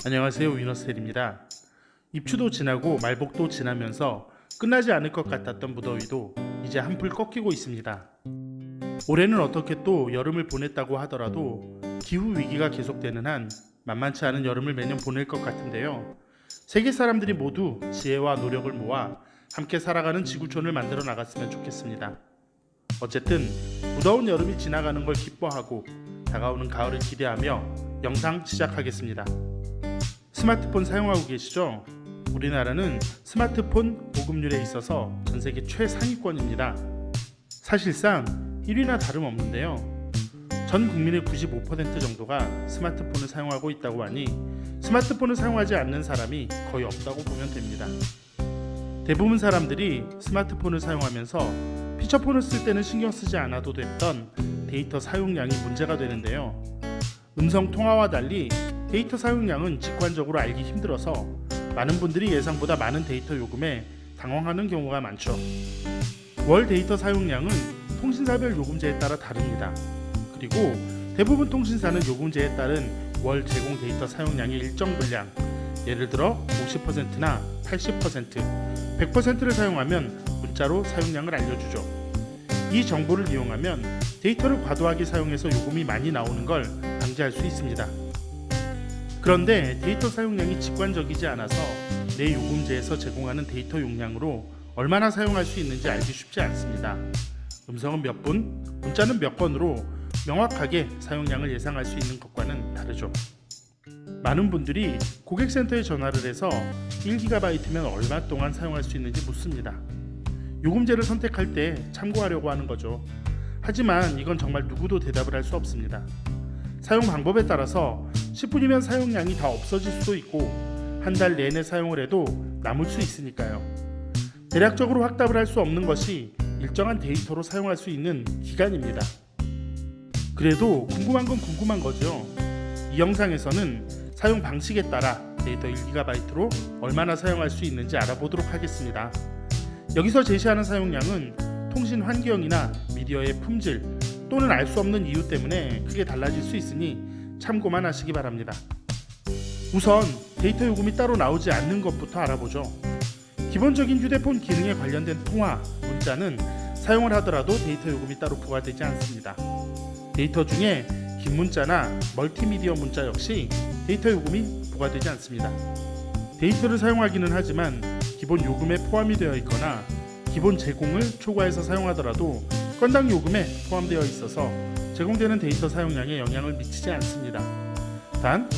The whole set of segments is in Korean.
안녕하세요, 위너스텔입니다. 입추도 지나고 말복도 지나면서 끝나지 않을 것 같았던 무더위도 이제 한풀 꺾이고 있습니다. 올해는 어떻게 또 여름을 보냈다고 하더라도 기후 위기가 계속되는 한 만만치 않은 여름을 매년 보낼 것 같은데요. 세계 사람들이 모두 지혜와 노력을 모아 함께 살아가는 지구촌을 만들어 나갔으면 좋겠습니다. 어쨌든 무더운 여름이 지나가는 걸 기뻐하고 다가오는 가을을 기대하며 영상 시작하겠습니다. 스마트폰 사용하고 계시죠? 우리나라는 스마트폰 보급률에 있어서 전 세계 최상위권입니다. 사실상 1위나 다름없는데요. 전 국민의 95% 정도가 스마트폰을 사용하고 있다고 하니 스마트폰을 사용하지 않는 사람이 거의 없다고 보면 됩니다. 대부분 사람들이 스마트폰을 사용하면서 피처폰을 쓸 때는 신경 쓰지 않아도 됐던 데이터 사용량이 문제가 되는데요. 음성 통화와 달리 데이터 사용량은 직관적으로 알기 힘들어서 많은 분들이 예상보다 많은 데이터 요금에 당황하는 경우가 많죠. 월 데이터 사용량은 통신사별 요금제에 따라 다릅니다. 그리고 대부분 통신사는 요금제에 따른 월 제공 데이터 사용량의 일정 분량, 예를 들어 50%나 80%, 100%를 사용하면 문자로 사용량을 알려주죠. 이 정보를 이용하면 데이터를 과도하게 사용해서 요금이 많이 나오는 걸 방지할 수 있습니다. 그런데 데이터 사용량이 직관적이지 않아서 내 요금제에서 제공하는 데이터 용량으로 얼마나 사용할 수 있는지 알기 쉽지 않습니다. 음성은 몇 분, 문자는 몇 건으로 명확하게 사용량을 예상할 수 있는 것과는 다르죠. 많은 분들이 고객센터에 전화를 해서 1GB면 얼마 동안 사용할 수 있는지 묻습니다. 요금제를 선택할 때 참고하려고 하는 거죠. 하지만 이건 정말 누구도 대답을 할 수 없습니다. 사용 방법에 따라서 10분이면 사용량이 다 없어질 수도 있고 한 달 내내 사용을 해도 남을 수 있으니까요. 대략적으로 확답을 할 수 없는 것이 일정한 데이터로 사용할 수 있는 기간입니다. 그래도 궁금한 건 궁금한 거죠. 이 영상에서는 사용 방식에 따라 데이터 1GB로 얼마나 사용할 수 있는지 알아보도록 하겠습니다. 여기서 제시하는 사용량은 통신 환경이나 미디어의 품질 또는 알 수 없는 이유 때문에 크게 달라질 수 있으니 참고만 하시기 바랍니다. 우선 데이터 요금이 따로 나오지 않는 것부터 알아보죠. 기본적인 휴대폰 기능에 관련된 통화, 문자는 사용을 하더라도 데이터 요금이 따로 부과되지 않습니다. 데이터 중에 긴 문자나 멀티미디어 문자 역시 데이터 요금이 부과되지 않습니다. 데이터를 사용하기는 하지만 기본 요금에 포함이 되어 있거나 기본 제공을 초과해서 사용하더라도 건당 요금에 포함되어 있어서 제공되는 데이터 사용량에 영향을 미치지 않습니다. 단,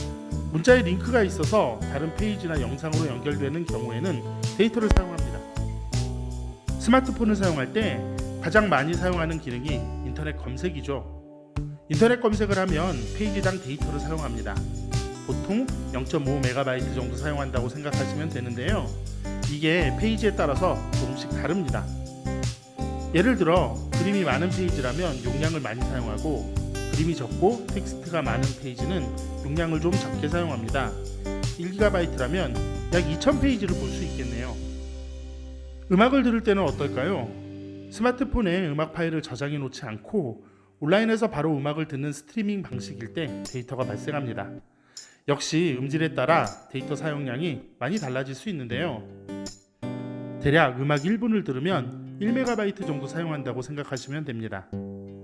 문자에 링크가 있어서 다른 페이지나 영상으로 연결되는 경우에는 데이터를 사용합니다. 스마트폰을 사용할 때 가장 많이 사용하는 기능이 인터넷 검색이죠. 인터넷 검색을 하면 페이지당 데이터를 사용합니다. 보통 0.5MB 정도 사용한다고 생각하시면 되는데요. 이게 페이지에 따라서 조금씩 다릅니다. 예를 들어 그림이 많은 페이지라면 용량을 많이 사용하고 그림이 적고 텍스트가 많은 페이지는 용량을 좀 적게 사용합니다. 1GB라면 약 2000페이지를 볼 수 있겠네요. 음악을 들을 때는 어떨까요? 스마트폰에 음악 파일을 저장해 놓지 않고 온라인에서 바로 음악을 듣는 스트리밍 방식일 때 데이터가 발생합니다. 역시 음질에 따라 데이터 사용량이 많이 달라질 수 있는데요. 대략 음악 1분을 들으면 1MB 정도 사용한다고 생각하시면 됩니다.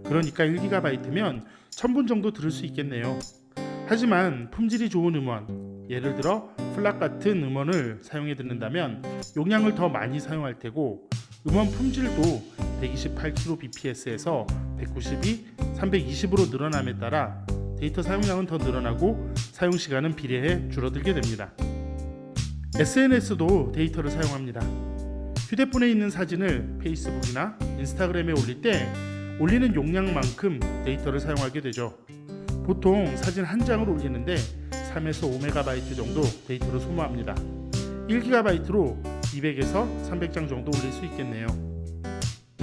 그러니까 1GB면 1000분 정도 들을 수 있겠네요. 하지만 품질이 좋은 음원, 예를 들어 플락 같은 음원을 사용해 듣는다면 용량을 더 많이 사용할 테고 음원 품질도 128kbps에서 192, 320으로 늘어남에 따라 데이터 사용량은 더 늘어나고 사용시간은 비례해 줄어들게 됩니다. SNS도 데이터를 사용합니다. 휴대폰에 있는 사진을 페이스북이나 인스타그램에 올릴 때 올리는 용량만큼 데이터를 사용하게 되죠. 보통 사진 한 장을 올리는데 3에서 5MB 정도 데이터를 소모합니다. 1GB로 200에서 300장 정도 올릴 수 있겠네요.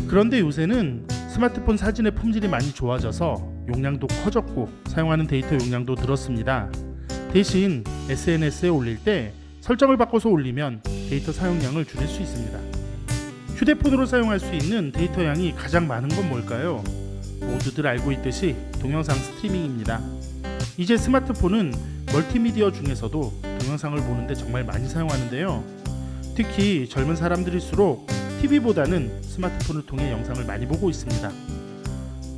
그런데 요새는 스마트폰 사진의 품질이 많이 좋아져서 용량도 커졌고 사용하는 데이터 용량도 늘었습니다. 대신 SNS에 올릴 때 설정을 바꿔서 올리면 데이터 사용량을 줄일 수 있습니다. 휴대폰으로 사용할 수 있는 데이터 양이 가장 많은 건 뭘까요? 모두들 알고 있듯이 동영상 스트리밍입니다. 이제 스마트폰은 멀티미디어 중에서도 동영상을 보는데 정말 많이 사용하는데요. 특히 젊은 사람들일수록 TV보다는 스마트폰을 통해 영상을 많이 보고 있습니다.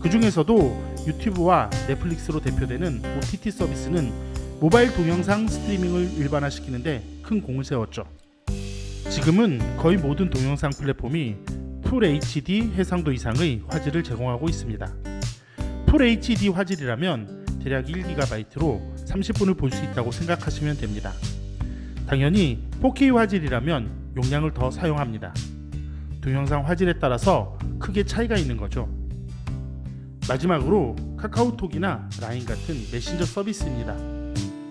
그 중에서도 유튜브와 넷플릭스로 대표되는 OTT 서비스는 모바일 동영상 스트리밍을 일반화시키는데 큰 공을 세웠죠. 지금은 거의 모든 동영상 플랫폼이 풀 HD 해상도 이상의 화질을 제공하고 있습니다. 풀 HD 화질이라면 대략 1GB로 30분을 볼 수 있다고 생각하시면 됩니다. 당연히 4K 화질이라면 용량을 더 사용합니다. 동영상 화질에 따라서 크게 차이가 있는 거죠. 마지막으로 카카오톡이나 라인 같은 메신저 서비스입니다.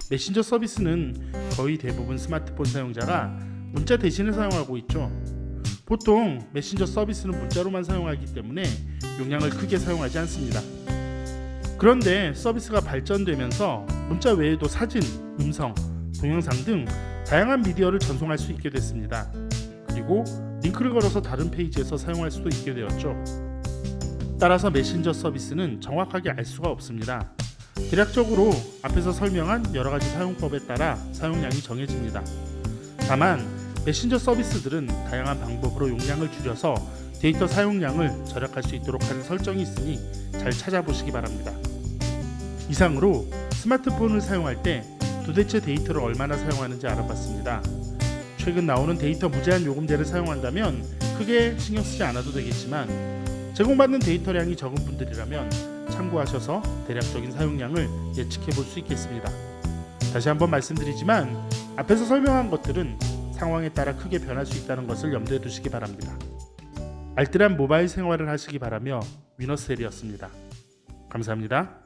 메신저 서비스는 거의 대부분 스마트폰 사용자가 문자 대신에 사용하고 있죠. 보통 메신저 서비스는 문자로만 사용하기 때문에 용량을 크게 사용하지 않습니다. 그런데 서비스가 발전되면서 문자 외에도 사진, 음성, 동영상 등 다양한 미디어를 전송할 수 있게 됐습니다. 그리고 링크를 걸어서 다른 페이지에서 사용할 수도 있게 되었죠. 따라서 메신저 서비스는 정확하게 알 수가 없습니다. 대략적으로 앞에서 설명한 여러 가지 사용법에 따라 사용량이 정해집니다. 다만 메신저 서비스들은 다양한 방법으로 용량을 줄여서 데이터 사용량을 절약할 수 있도록 하는 설정이 있으니 잘 찾아보시기 바랍니다. 이상으로 스마트폰을 사용할 때 도대체 데이터를 얼마나 사용하는지 알아봤습니다. 최근 나오는 데이터 무제한 요금제를 사용한다면 크게 신경 쓰지 않아도 되겠지만 제공받는 데이터량이 적은 분들이라면 참고하셔서 대략적인 사용량을 예측해 볼 수 있겠습니다. 다시 한번 말씀드리지만 앞에서 설명한 것들은 상황에 따라 크게 변할 수 있다는 것을 염두에 두시기 바랍니다. 알뜰한 모바일 생활을 하시기 바라며 위너스헬이었습니다. 감사합니다.